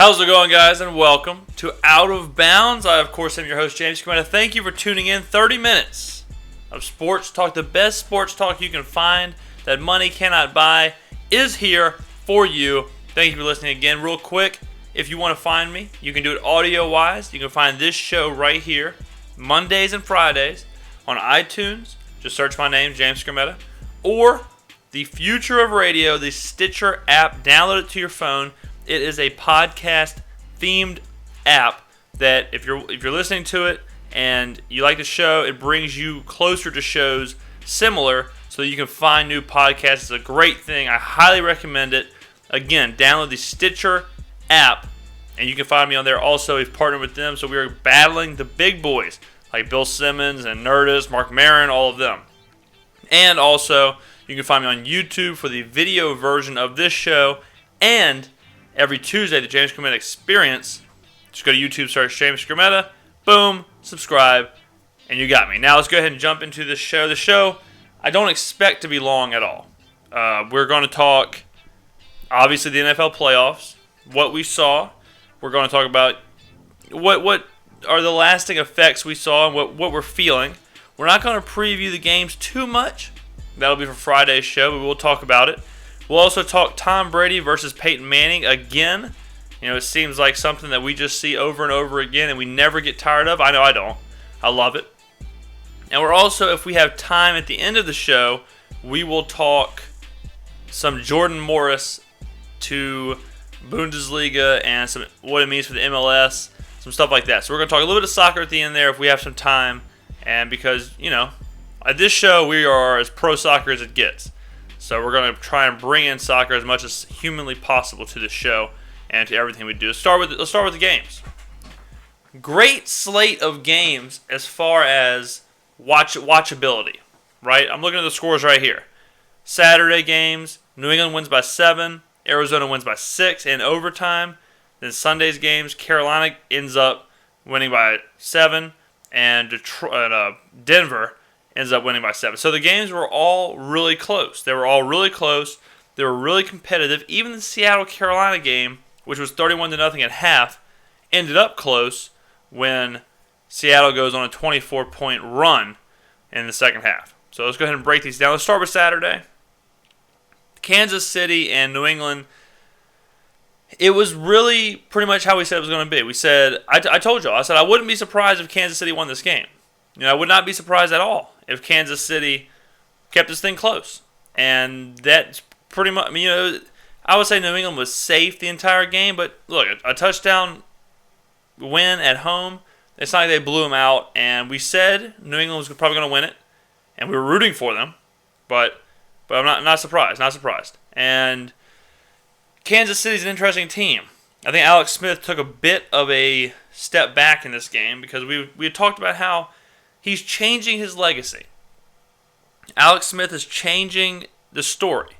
How's it going, guys, and welcome to Out of Bounds. I, of course, am your host, James Skrmetta. Thank you for tuning in. 30 minutes of sports talk. The best sports talk you can find that money cannot buy is here for you. Thank you for listening again. Real quick, if you want to find me, you can do it audio-wise. You can find this show right here, Mondays and Fridays, on iTunes. Just search my name, James Skrmetta. Or the future of radio, the Stitcher app. Download it to your phone. It is a podcast-themed app that if you're listening to it and you like the show, it brings you closer to shows similar so that you can find new podcasts. It's a great thing. I highly recommend it. Again, download the Stitcher app, and you can find me on there. Also, we've partnered with them, so we are battling the big boys like Bill Simmons and Nerdist, Mark Maron, all of them. And also, you can find me on YouTube for the video version of this show, and every Tuesday, the James Skrmetta Experience. Just go to YouTube, search James Skrmetta, boom, subscribe, and you got me. Now let's go ahead and jump into the show. The show, I don't expect to be long at all. We're going to talk, obviously, the NFL playoffs, what we saw. We're going to talk about what are the lasting effects we saw and what we're feeling. We're not going to preview the games too much. That'll be for Friday's show, but we'll talk about it. We'll also talk Tom Brady versus Peyton Manning again. You know, it seems like something that we just see over and over again and we never get tired of. I know I don't. I love it. And we're also, if we have time at the end of the show, we will talk some Jordan Morris to Bundesliga and some what it means for the MLS, some stuff like that. So we're going to talk a little bit of soccer at the end there if we have some time. And because, you know, at this show we are as pro soccer as it gets. So we're going to try and bring in soccer as much as humanly possible to this show and to everything we do. Let's start with the games. Great slate of games as far as watchability, right? I'm looking at the scores right here. Saturday games, New England wins by 7, Arizona wins by 6 in overtime. Then Sunday's games, Carolina ends up winning by 7, and Denver ends up winning by 7. So the games were all really close. They were all really close. They were really competitive. Even the Seattle-Carolina game, which was 31-0 at half, ended up close when Seattle goes on a 24-point run in the second half. So let's go ahead and break these down. Let's start with Saturday. Kansas City and New England. It was really pretty much how we said it was going to be. We said, I told y'all, I said I wouldn't be surprised if Kansas City won this game. You know, I would not be surprised at all if Kansas City kept this thing close. And that's pretty much, you know, I would say New England was safe the entire game. But look, a touchdown win at home, it's not like they blew them out. And we said New England was probably going to win it. And we were rooting for them. But I'm not surprised. Not surprised. And Kansas City's an interesting team. I think Alex Smith took a bit of a step back in this game because we had talked about how he's changing his legacy. Alex Smith is changing the story,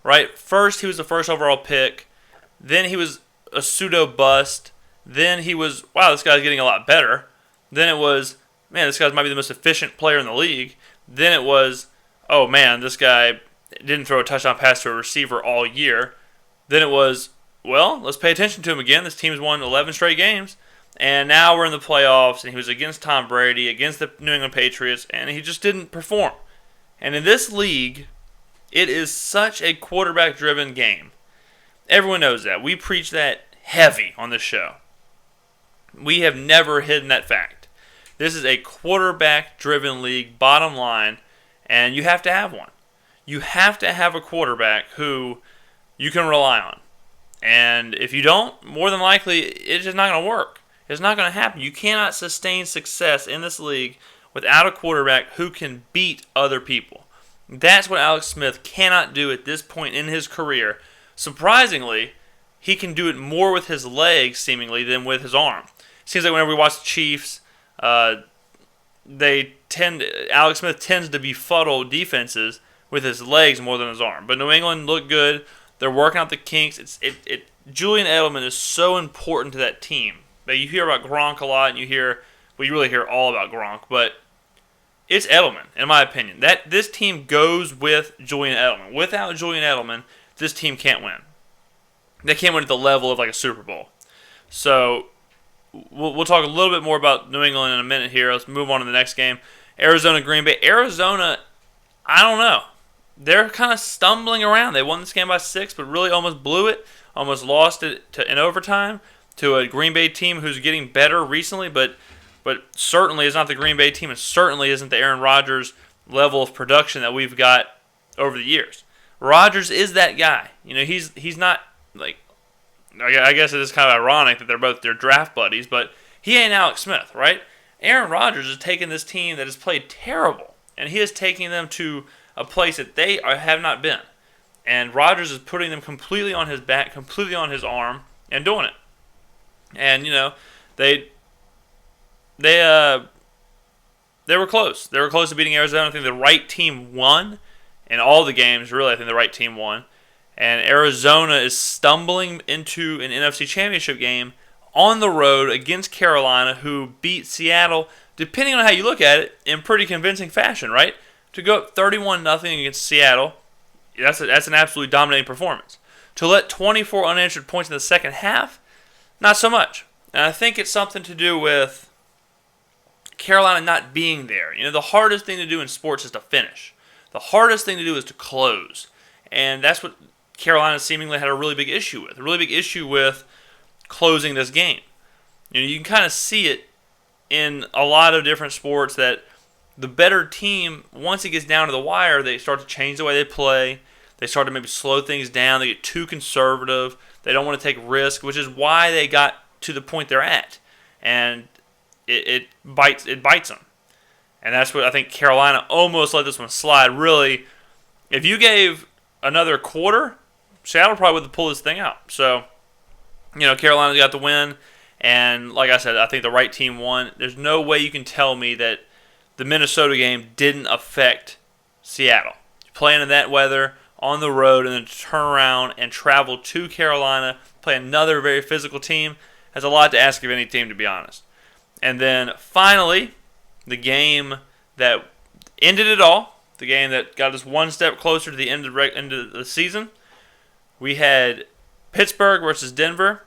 right? First, he was the first overall pick. Then he was a pseudo-bust. Then he was, wow, this guy's getting a lot better. Then it was, man, this guy might be the most efficient player in the league. Then it was, oh, man, this guy didn't throw a touchdown pass to a receiver all year. Then it was, well, let's pay attention to him again. This team's won 11 straight games. And now we're in the playoffs, and he was against Tom Brady, against the New England Patriots, and he just didn't perform. And in this league, it is such a quarterback-driven game. Everyone knows that. We preach that heavy on this show. We have never hidden that fact. This is a quarterback-driven league, bottom line, and you have to have one. You have to have a quarterback who you can rely on. And if you don't, more than likely, it's just not going to work. It's not going to happen. You cannot sustain success in this league without a quarterback who can beat other people. That's what Alex Smith cannot do at this point in his career. Surprisingly, he can do it more with his legs, seemingly, than with his arm. Seems like whenever we watch the Chiefs, Alex Smith tends to befuddle defenses with his legs more than his arm. But New England looked good. They're working out the kinks. Julian Edelman is so important to that team. You hear about Gronk a lot, and you really hear all about Gronk, but it's Edelman, in my opinion. This team goes with Julian Edelman. Without Julian Edelman, this team can't win. They can't win at the level of like a Super Bowl. So we'll talk a little bit more about New England in a minute here. Let's move on to the next game. Arizona, Green Bay. Arizona, I don't know. They're kind of stumbling around. They won this game by 6, but really almost blew it. Almost lost it in overtime to a Green Bay team who's getting better recently, but certainly is not the Green Bay team, and certainly isn't the Aaron Rodgers level of production that we've got over the years. Rodgers is that guy. He's not like. I guess it is kind of ironic that they're draft buddies, but he ain't Alex Smith, right? Aaron Rodgers has taken this team that has played terrible, and he is taking them to a place that they have not been. And Rodgers is putting them completely on his back, completely on his arm, and doing it. And they were close. They were close to beating Arizona. I think the right team won in all the games. Really, I think the right team won. And Arizona is stumbling into an NFC Championship game on the road against Carolina, who beat Seattle, depending on how you look at it, in pretty convincing fashion, right? To go up 31-0 against Seattle, that's an absolutely dominating performance. To let 24 unanswered points in the second half, not so much. And I think it's something to do with Carolina not being there. The hardest thing to do in sports is to finish. The hardest thing to do is to close. And that's what Carolina seemingly had a really big issue with. A really big issue with closing this game. You can kind of see it in a lot of different sports that the better team, once it gets down to the wire, they start to change the way they play. They start to maybe slow things down. They get too conservative. They don't want to take risks, which is why they got to the point they're at. And it bites them. And that's what I think Carolina almost let this one slide. Really, if you gave another quarter, Seattle probably would have pulled this thing out. So, Carolina got the win. And like I said, I think the right team won. There's no way you can tell me that the Minnesota game didn't affect Seattle. Playing in that weather, on the road, and then to turn around and travel to Carolina, play another very physical team, has a lot to ask of any team, to be honest. And then finally, the game that ended it all, the game that got us one step closer to the end of the season, we had Pittsburgh versus Denver.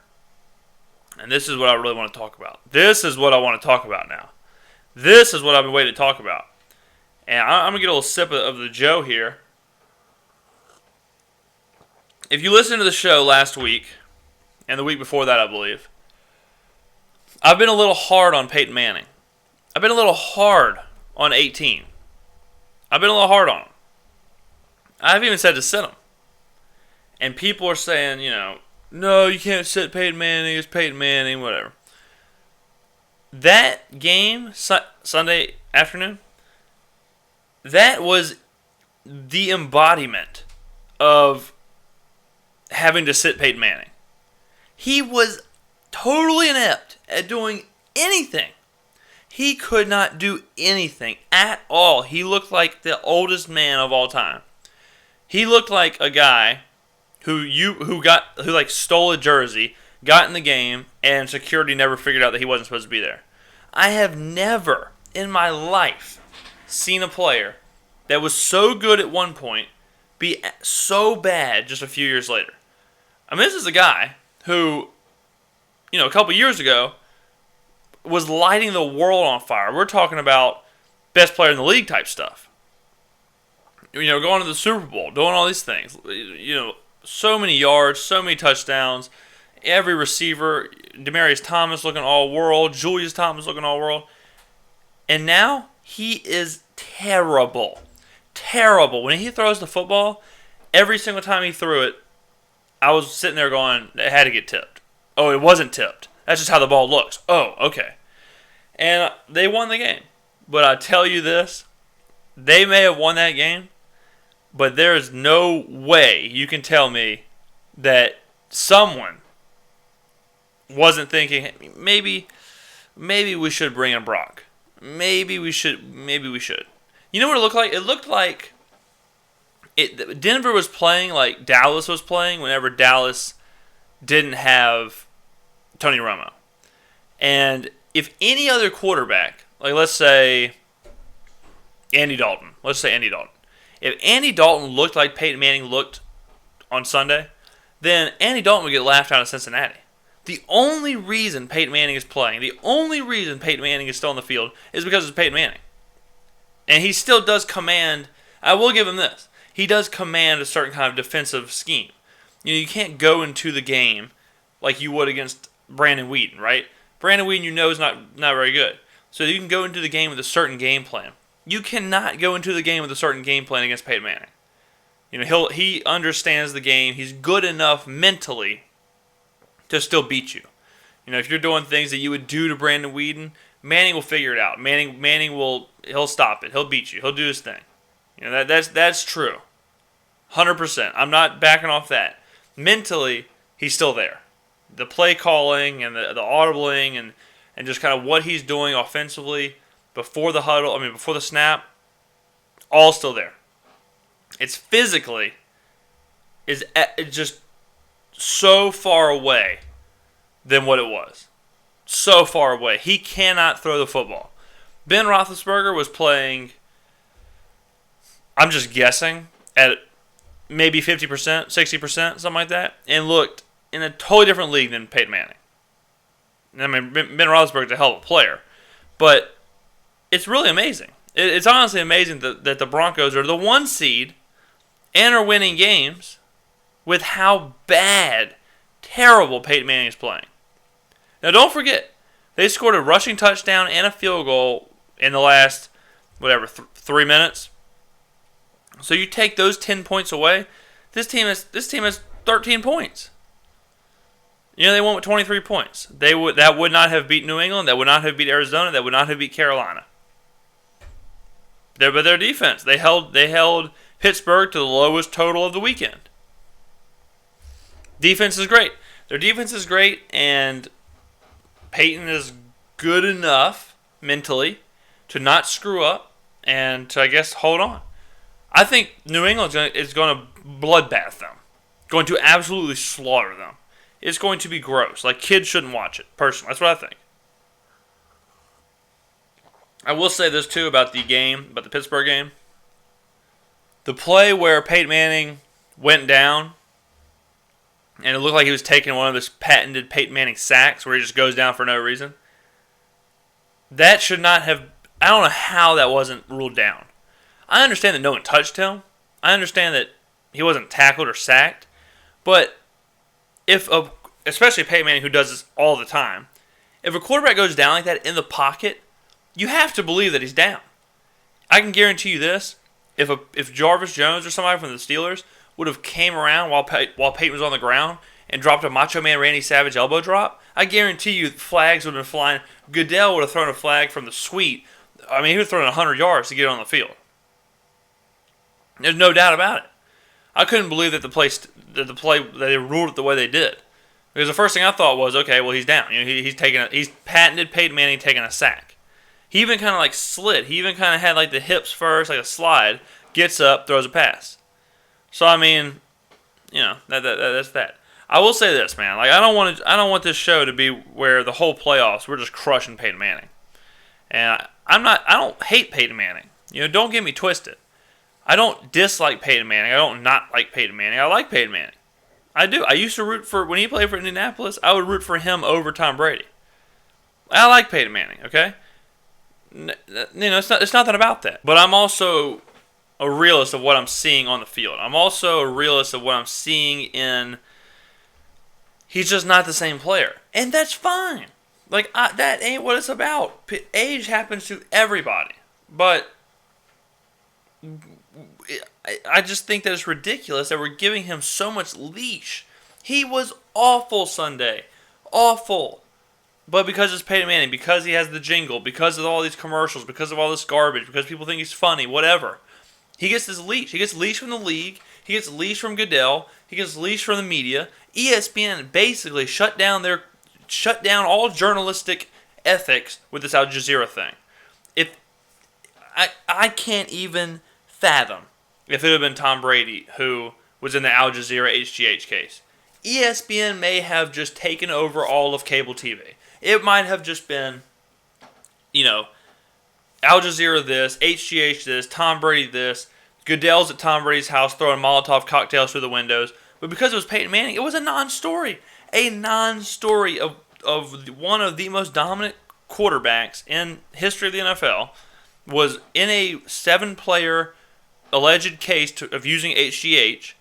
And this is what I really want to talk about. This is what I want to talk about now. This is what I've been waiting to talk about. And I'm going to get a little sip of the Joe here. If you listened to the show last week, and the week before that, I believe, I've been a little hard on Peyton Manning. I've been a little hard on 18. I've been a little hard on him. I've even said to sit him. And people are saying, no, you can't sit Peyton Manning, it's Peyton Manning, whatever. That game, Sunday afternoon, that was the embodiment of having to sit Peyton Manning. He was totally inept at doing anything. He could not do anything at all. He looked like the oldest man of all time. He looked like a guy who stole a jersey, got in the game, and security never figured out that he wasn't supposed to be there. I have never in my life seen a player that was so good at one point be so bad just a few years later. I mean, this is a guy who, a couple years ago was lighting the world on fire. We're talking about best player in the league type stuff. Going to the Super Bowl, doing all these things. So many yards, so many touchdowns. Every receiver, Demaryius Thomas looking all-world, Julius Thomas looking all-world. And now he is terrible. Terrible. When he throws the football, every single time he threw it, I was sitting there going, it had to get tipped. Oh, it wasn't tipped. That's just how the ball looks. Oh, okay. And they won the game. But I tell you this, they may have won that game, but there is no way you can tell me that someone wasn't thinking, maybe we should bring in Brock. Maybe we should. You know what it looked like? It looked like Denver was playing like Dallas was playing whenever Dallas didn't have Tony Romo. And if any other quarterback, like let's say Andy Dalton. If Andy Dalton looked like Peyton Manning looked on Sunday, then Andy Dalton would get laughed out of Cincinnati. The only reason Peyton Manning is playing, the only reason Peyton Manning is still on the field is because it's Peyton Manning. And he still does command, I will give him this, he does command a certain kind of defensive scheme. You can't go into the game like you would against Brandon Weeden, right? Brandon Weeden, is not very good. So you can go into the game with a certain game plan. You cannot go into the game with a certain game plan against Peyton Manning. He understands the game. He's good enough mentally to still beat you. If you're doing things that you would do to Brandon Weeden, Manning will figure it out. He'll stop it. He'll beat you. He'll do his thing. That's true. 100%. I'm not backing off that. Mentally, he's still there. The play calling and the audibling and just kind of what he's doing offensively before the huddle, before the snap, all still there. It's physically it's just so far away than what it was. So far away. He cannot throw the football. Ben Roethlisberger was playing, I'm just guessing, at maybe 50%, 60%, something like that, and looked in a totally different league than Peyton Manning. Ben Roethlisberger is a hell of a player, but it's really amazing. It's honestly amazing that the Broncos are the 1 seed and are winning games with how bad, terrible Peyton Manning is playing. Now, don't forget, they scored a rushing touchdown and a field goal in the last, 3 minutes. So you take those 10 points away, this team has 13 points. They won with 23 points. That would not have beat New England. That would not have beat Arizona. That would not have beat Carolina. But their defense, they held Pittsburgh to the lowest total of the weekend. Defense is great. Their defense is great, and Peyton is good enough mentally to not screw up and to, I guess, hold on. I think New England is going to bloodbath them, going to absolutely slaughter them. It's going to be gross. Like, kids shouldn't watch it, personally. That's what I think. I will say this, too, about the Pittsburgh game. The play where Peyton Manning went down, and it looked like he was taking one of his patented Peyton Manning sacks where he just goes down for no reason. That should not have... I don't know how that wasn't ruled down. I understand that no one touched him. I understand that he wasn't tackled or sacked. But especially Peyton Manning, who does this all the time, if a quarterback goes down like that in the pocket, you have to believe that he's down. I can guarantee you this. If Jarvis Jones or somebody from the Steelers would have came around while Peyton was on the ground and dropped a Macho Man Randy Savage elbow drop, I guarantee you flags would have been flying. Goodell would have thrown a flag from the suite. He would have thrown 100 yards to get on the field. There's no doubt about it. I couldn't believe that that they ruled it the way they did. Because the first thing I thought was, okay, well, he's down. He's patented Peyton Manning taking a sack. He even kind of slid. He even kind of had the hips first, like a slide, gets up, throws a pass. So that's that. I will say this, man. I don't want this show to be where the whole playoffs we're just crushing Peyton Manning. And I don't hate Peyton Manning. Don't get me twisted. I don't dislike Peyton Manning. I don't not like Peyton Manning. I like Peyton Manning. I do. I used to root for, when he played for Indianapolis, I would root for him over Tom Brady. I like Peyton Manning, okay? It's nothing about that. But I'm also a realist of what I'm seeing on the field. I'm also a realist of what I'm seeing in, he's just not the same player. And that's fine. That ain't what it's about. Age happens to everybody. But I just think that it's ridiculous that we're giving him so much leash. He was awful Sunday. Awful. But because it's Peyton Manning, because he has the jingle, because of all these commercials, because of all this garbage, because people think he's funny, whatever, he gets this leash. He gets leash from the league. He gets leash from Goodell. He gets leash from the media. ESPN basically shut down all journalistic ethics with this Al Jazeera thing. I can't even fathom if it had been Tom Brady who was in the Al Jazeera HGH case. ESPN may have just taken over all of cable TV. It might have just been, Al Jazeera this, HGH this, Tom Brady this, Goodell's at Tom Brady's house throwing Molotov cocktails through the windows. But because it was Peyton Manning, it was a non-story. a non-story of one of the most dominant quarterbacks in history of the NFL was in a 7-player alleged case of using HGH,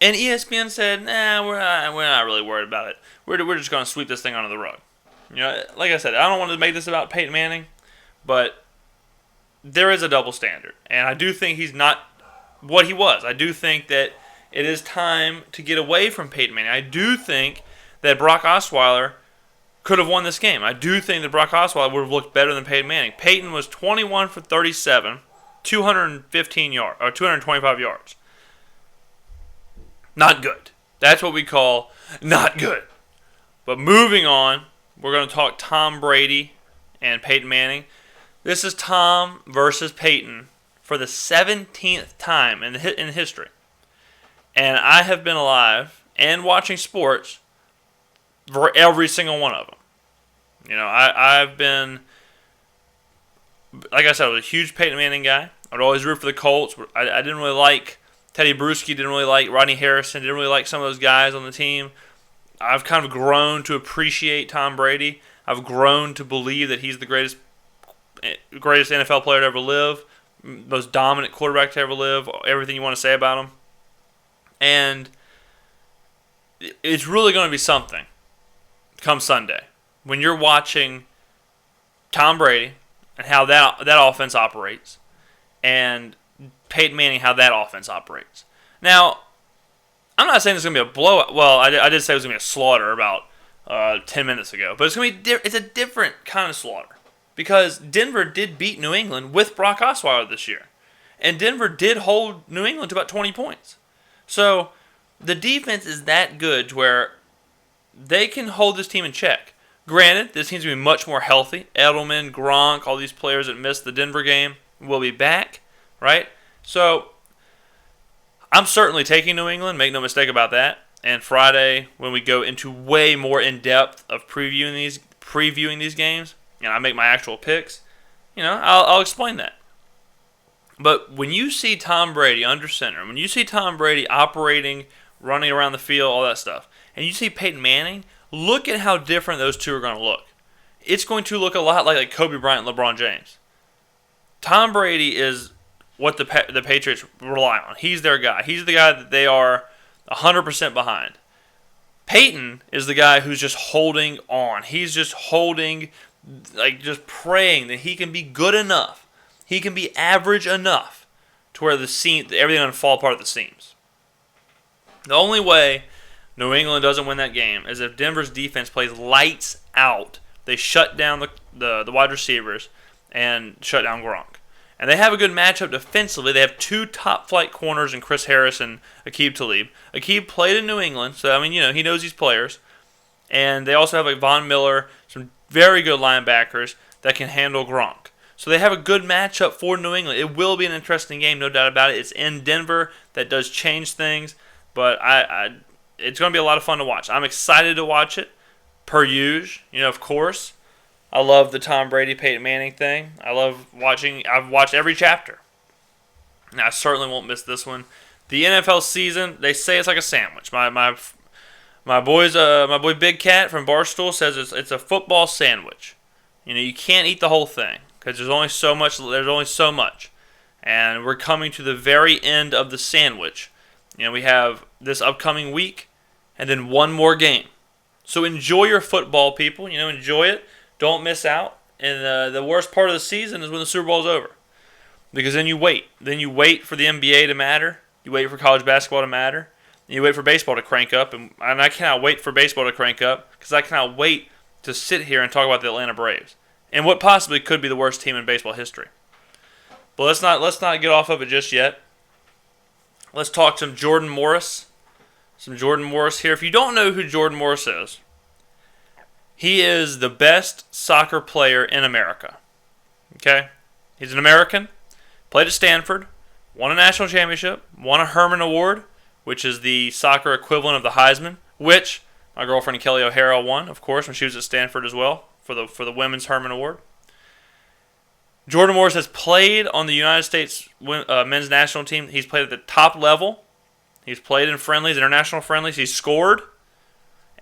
and ESPN said, "Nah, we're not really worried about it. We're just going to sweep this thing under the rug." Like I said, I don't want to make this about Peyton Manning, but there is a double standard, and I do think he's not what he was. I do think that it is time to get away from Peyton Manning. I do think that Brock Osweiler could have won this game. I do think that Brock Osweiler would have looked better than Peyton Manning. Peyton was 21 for 37, 225 yards. Not good. That's what we call not good. But moving on, we're going to talk Tom Brady and Peyton Manning. This is Tom versus Peyton for the 17th time in history. And I have been alive and watching sports for every single one of them. I've been, like I said, I was a huge Peyton Manning guy. I'd always root for the Colts. I didn't really like Teddy Bruschi, didn't really like Rodney Harrison, didn't really like some of those guys on the team. I've kind of grown to appreciate Tom Brady. I've grown to believe that he's the greatest NFL player to ever live, most dominant quarterback to ever live, everything you want to say about him. And it's really going to be something come Sunday when you're watching Tom Brady and how that offense operates, and Peyton Manning, how that offense operates. Now, I'm not saying it's going to be a blowout. Well, I did say it was going to be a slaughter about 10 minutes ago, but it's a different kind of slaughter because Denver did beat New England with Brock Osweiler this year, and Denver did hold New England to about 20 points. So the defense is that good to where they can hold this team in check. Granted, this team's going to be much more healthy. Edelman, Gronk, all these players that missed the Denver game will be back, right? So I'm certainly taking New England, make no mistake about that. And Friday, when we go into way more in-depth of previewing these games, I make my actual picks, I'll explain that. But when you see Tom Brady under center, when you see Tom Brady operating, running around the field, all that stuff, and you see Peyton Manning, look at how different those two are going to look. It's going to look a lot like Kobe Bryant and LeBron James. Tom Brady is what the Patriots rely on. He's their guy. He's the guy that they are 100% behind. Peyton is the guy who's just holding on. He's just holding, just praying that he can be good enough. He can be average enough to where everything doesn't fall apart at the seams. The only way New England doesn't win that game is if Denver's defense plays lights out. They shut down the wide receivers and shut down Gronk. And they have a good matchup defensively. They have 2 top-flight corners in Chris Harris and Aqib Talib. Aqib played in New England, so, he knows these players. And they also have Von Miller, some very good linebackers that can handle Gronk. So they have a good matchup for New England. It will be an interesting game, no doubt about it. It's in Denver. That does change things. But it's going to be a lot of fun to watch. I'm excited to watch it, per usual. Of course. I love the Tom Brady, Peyton Manning thing. I've watched every chapter. And I certainly won't miss this one. The NFL season, they say it's like a sandwich. My boy Big Cat from Barstool says it's a football sandwich. You can't eat the whole thing because there's only so much. And we're coming to the very end of the sandwich. We have this upcoming week and then one more game. So enjoy your football, people. Enjoy it. Don't miss out. And the worst part of the season is when the Super Bowl is over. Because then you wait. Then you wait for the NBA to matter. You wait for college basketball to matter. And you wait for baseball to crank up. And I cannot wait for baseball to crank up because I cannot wait to sit here and talk about the Atlanta Braves and what possibly could be the worst team in baseball history. But let's not get off of it just yet. Let's talk some Jordan Morris. Some Jordan Morris here. If you don't know who Jordan Morris is, he is the best soccer player in America. Okay? He's an American, played at Stanford, won a national championship, won a Herman Award, which is the soccer equivalent of the Heisman, which my girlfriend Kelly O'Hara won, of course, when she was at Stanford as well, for the Women's Herman Award. Jordan Morris has played on the United States men's national team. He's played at the top level. He's played in friendlies, international friendlies. He's scored.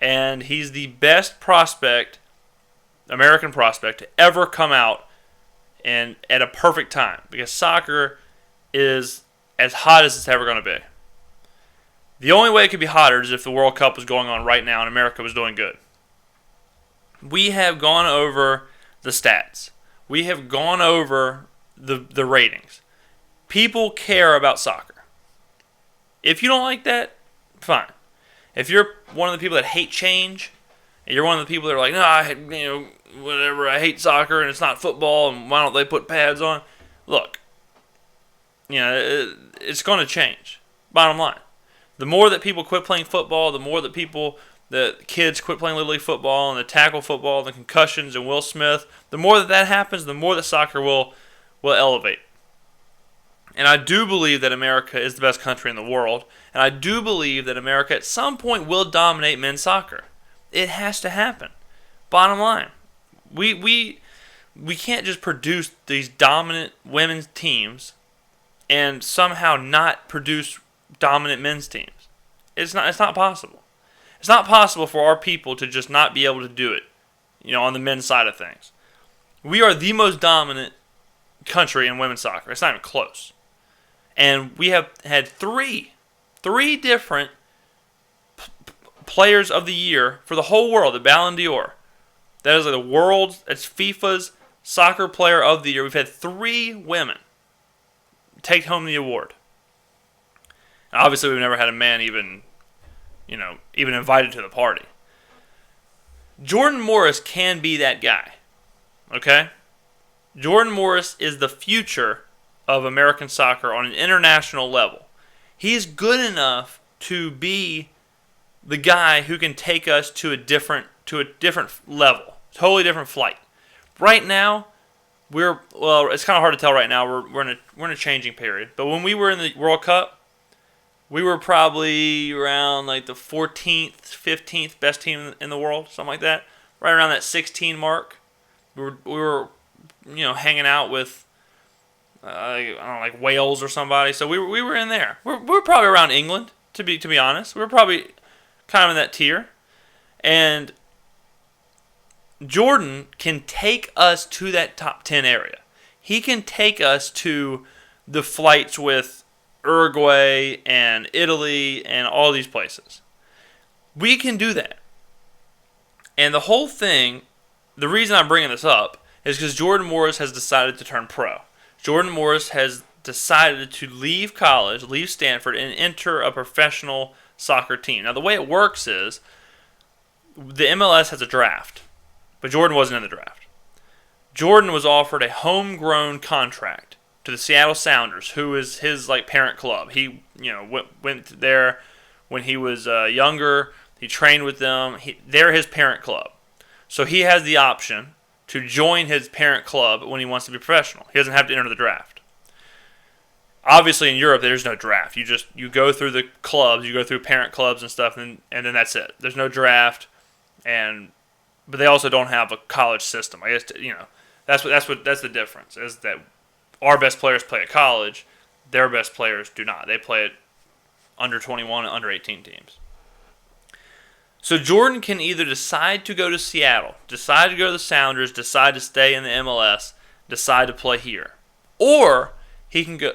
And he's the best prospect, American prospect, to ever come out and at a perfect time. Because soccer is as hot as it's ever going to be. The only way it could be hotter is if the World Cup was going on right now and America was doing good. We have gone over the stats. We have gone over the ratings. People care about soccer. If you don't like that, fine. If you're one of the people that hate change, and you're one of the people that are like, no, whatever, I hate soccer and it's not football and why don't they put pads on? Look, it's going to change. Bottom line. The more that people quit playing football, the more that the kids quit playing Little League football and the tackle football and the concussions and Will Smith, the more that happens, the more that soccer will elevate. And I do believe that America is the best country in the world. And I do believe that America at some point will dominate men's soccer. It has to happen. Bottom line. We can't just produce these dominant women's teams and somehow not produce dominant men's teams. It's not possible. It's not possible for our people to just not be able to do it, on the men's side of things. We are the most dominant country in women's soccer. It's not even close. And we have had three different players of the year for the whole world, the Ballon d'Or. That is it's FIFA's soccer player of the year. We've had 3 women take home the award. And obviously, we've never had a man even invited to the party. Jordan Morris can be that guy. Okay? Jordan Morris is the future of American soccer on an international level. He's good enough to be the guy who can take us to a different level, totally different flight. Right now, it's kind of hard to tell right now. We're in a changing period. But when we were in the World Cup, we were probably around like the 14th, 15th best team in the world, something like that. Right around that 16 mark. We were hanging out with like Wales or somebody. So we were in there. We're probably around England, to be honest. We're probably kind of in that tier. And Jordan can take us to that top 10 area. He can take us to the flights with Uruguay and Italy and all these places. We can do that. And the whole thing, the reason I'm bringing this up is because Jordan Morris has decided to turn pro. Jordan Morris has decided to leave college, leave Stanford, and enter a professional soccer team. Now, the way it works is the MLS has a draft, but Jordan wasn't in the draft. Jordan was offered a homegrown contract to the Seattle Sounders, who is his parent club. He went there when he was younger. He trained with them. They're his parent club. So he has the option to join his parent club when he wants to be professional. He doesn't have to enter the draft. Obviously, in Europe, there's no draft. You go through the clubs, you go through parent clubs and stuff, and then that's it. There's no draft, but they also don't have a college system. I guess that's the difference, is that our best players play at college, their best players do not. They play at under 21 and under 18 teams. So Jordan can either decide to go to Seattle, decide to go to the Sounders, decide to stay in the MLS, decide to play here. Or he can go.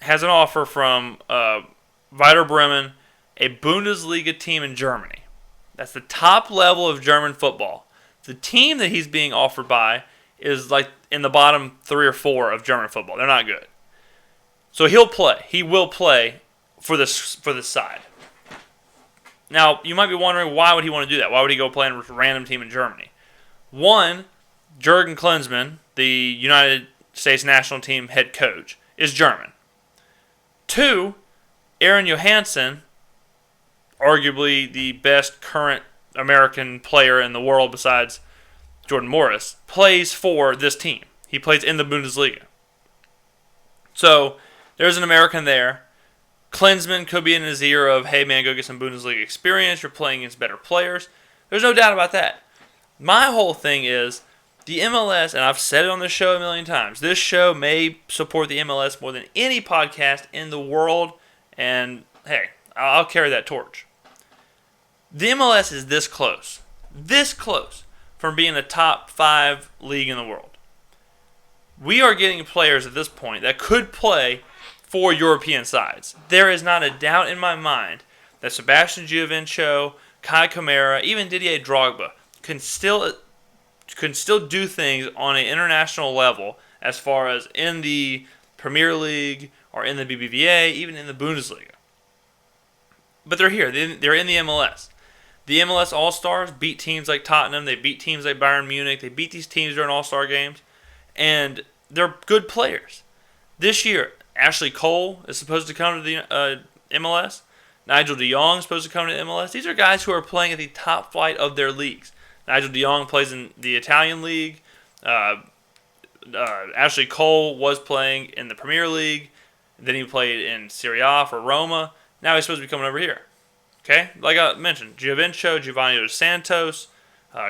Has an offer from Werder Bremen, a Bundesliga team in Germany. That's the top level of German football. The team that he's being offered by is like in the bottom 3 or 4 of German football. They're not good. So he'll play. He will play for this side. Now, you might be wondering, why would he want to do that? Why would he go play in a random team in Germany? One, Jurgen Klinsmann, the United States national team head coach, is German. 2, Aaron Johansson, arguably the best current American player in the world besides Jordan Morris, plays for this team. He plays in the Bundesliga. So, there's an American there. Klinsmann could be in his ear of, hey man, go get some Bundesliga experience. You're playing against better players. There's no doubt about that. My whole thing is, the MLS, and I've said it on this show a million times, this show may support the MLS more than any podcast in the world, and hey, I'll carry that torch. The MLS is this close from being a top 5 league in the world. We are getting players at this point that could play for European sides. There is not a doubt in my mind that Sebastian Giovinco, Kai Kamara, even Didier Drogba can still do things on an international level as far as in the Premier League or in the BBVA, even in the Bundesliga. But they're here. They're in the MLS. The MLS All-Stars beat teams like Tottenham. They beat teams like Bayern Munich. They beat these teams during All-Star games. And they're good players. This year, Ashley Cole is supposed to come to the MLS. Nigel de Jong is supposed to come to the MLS. These are guys who are playing at the top flight of their leagues. Nigel de Jong plays in the Italian league. Ashley Cole was playing in the Premier League. Then he played in Serie A for Roma. Now he's supposed to be coming over here. Okay? Like I mentioned, Giovinco, Giovanni Dos Santos,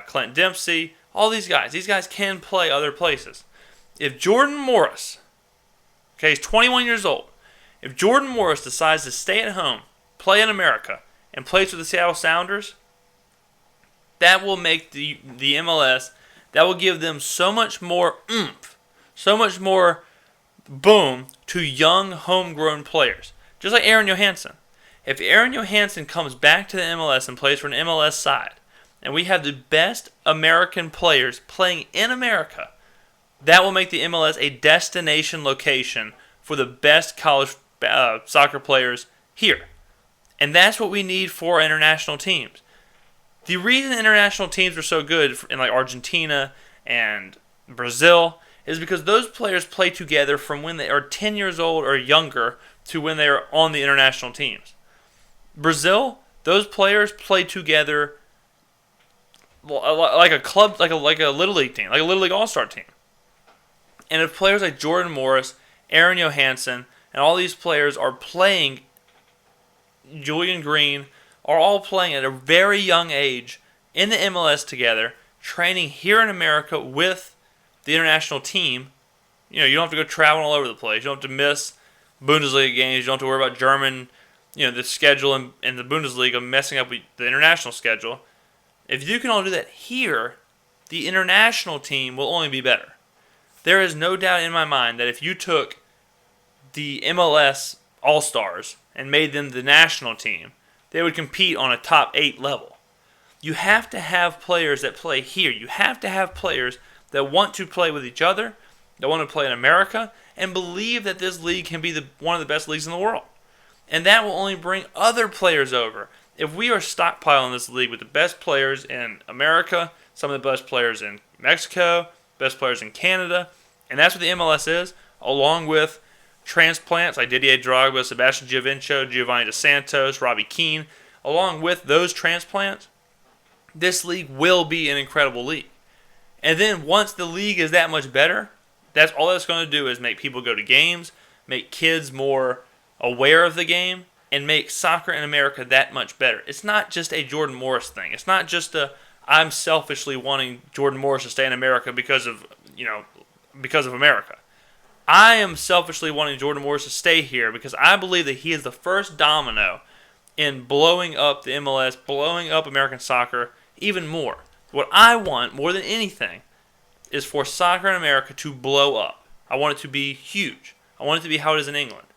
Clint Dempsey, all these guys. These guys can play other places. If Jordan Morris, okay, he's 21 years old. If Jordan Morris decides to stay at home, play in America, and plays for the Seattle Sounders, that will make the MLS, that will give them so much more oomph, so much more boom to young homegrown players. Just like Aaron Johansson. If Aaron Johansson comes back to the MLS and plays for an MLS side, and we have the best American players playing in America, that will make the MLS a destination location for the best college soccer players here. And that's what we need for international teams. The reason international teams are so good in like Argentina and Brazil is because those players play together from when they are 10 years old or younger to when they are on the international teams. Brazil, those players play together like a club, like a little league team, like a little league all-star team. And if players like Jordan Morris, Aaron Johansson, and all these players are playing, Julian Green, are all playing at a very young age in the MLS together, training here in America with the international team. You know, you don't have to go traveling all over the place. You don't have to miss Bundesliga games. You don't have to worry about German, the schedule in the Bundesliga messing up with the international schedule. If you can all do that here, the international team will only be better. There is no doubt in my mind that if you took the MLS All-Stars and made them the national team, they would compete on a top 8 level. You have to have players that play here. You have to have players that want to play with each other, that want to play in America, and believe that this league can be one of the best leagues in the world. And that will only bring other players over. If we are stockpiling this league with the best players in America, some of the best players in Mexico, best players in Canada, and that's what the MLS is, along with transplants like Didier Drogba, Sebastian Giovinco, Giovanni Dos Santos, Robbie Keane, along with those transplants, this league will be an incredible league. And then once the league is that much better, that's all that's going to do is make people go to games, make kids more aware of the game, and make soccer in America that much better. It's not just a Jordan Morris thing. It's not just I'm selfishly wanting Jordan Morris to stay in America because of America. I am selfishly wanting Jordan Morris to stay here because I believe that he is the first domino in blowing up the MLS, blowing up American soccer even more. What I want more than anything is for soccer in America to blow up. I want it to be huge. I want it to be how it is in England,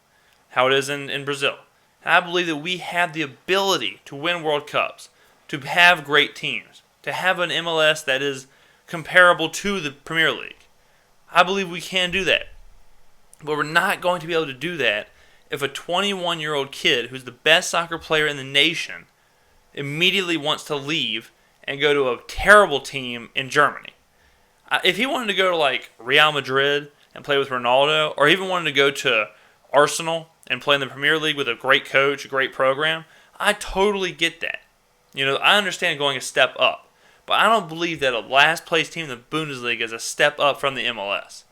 how it is in Brazil. And I believe that we have the ability to win World Cups, to have great teams, to have an MLS that is comparable to the Premier League. I believe we can do that. But we're not going to be able to do that if a 21-year-old kid who's the best soccer player in the nation immediately wants to leave and go to a terrible team in Germany. If he wanted to go to like Real Madrid and play with Ronaldo, or even wanted to go to Arsenal and play in the Premier League with a great coach, a great program, I totally get that. I understand going a step up. But I don't believe that a last place team in the Bundesliga is a step up from the MLS.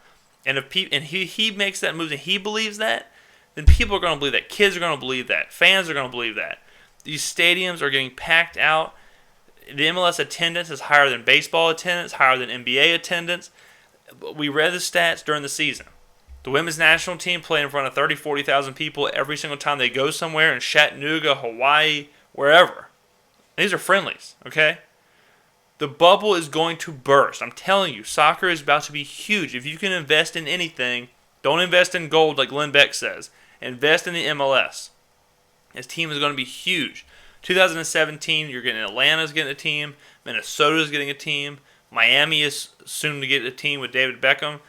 And if he makes that move and he believes that, then people are going to believe that. Kids are going to believe that. Fans are going to believe that. These stadiums are getting packed out. The MLS attendance is higher than baseball attendance, higher than NBA attendance. We read the stats during the season. The women's national team play in front of 30,000, 40,000 people every single time they go somewhere in Chattanooga, Hawaii, wherever. These are friendlies, okay? The bubble is going to burst. I'm telling you, soccer is about to be huge. If you can invest in anything, don't invest in gold like Glenn Beck says. Invest in the MLS. This team is going to be huge. 2017, you're getting Atlanta's getting a team. Minnesota's getting a team. Miami is soon to get a team with David Beckham.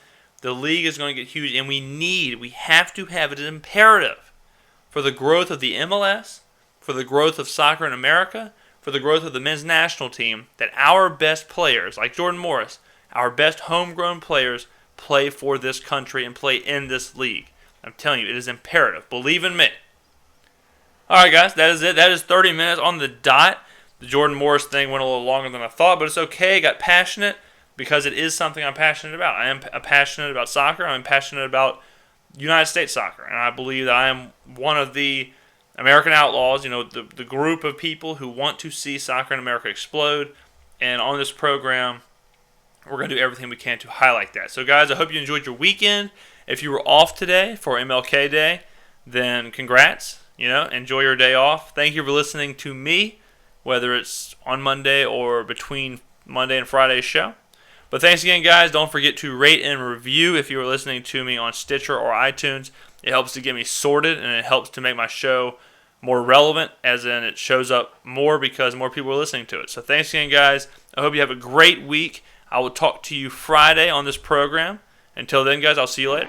The league is going to get huge, and we have to have it. It's imperative for the growth of the MLS, for the growth of soccer in America, for the growth of the men's national team, that our best players, like Jordan Morris, our best homegrown players, play for this country and play in this league. I'm telling you, it is imperative. Believe in me. All right, guys, that is it. That is 30 minutes on the dot. The Jordan Morris thing went a little longer than I thought, but it's okay. I got passionate because it is something I'm passionate about. I am passionate about soccer. I'm passionate about United States soccer, and I believe that I am one of the American outlaws, the group of people who want to see soccer in America explode. And on this program, we're going to do everything we can to highlight that. So, guys, I hope you enjoyed your weekend. If you were off today for MLK Day, then congrats. Enjoy your day off. Thank you for listening to me, whether it's on Monday or between Monday and Friday's show. But thanks again, guys. Don't forget to rate and review if you are listening to me on Stitcher or iTunes. It helps to get me sorted, and it helps to make my show more relevant, as in it shows up more because more people are listening to it. So thanks again, guys. I hope you have a great week. I will talk to you Friday on this program. Until then, guys, I'll see you later.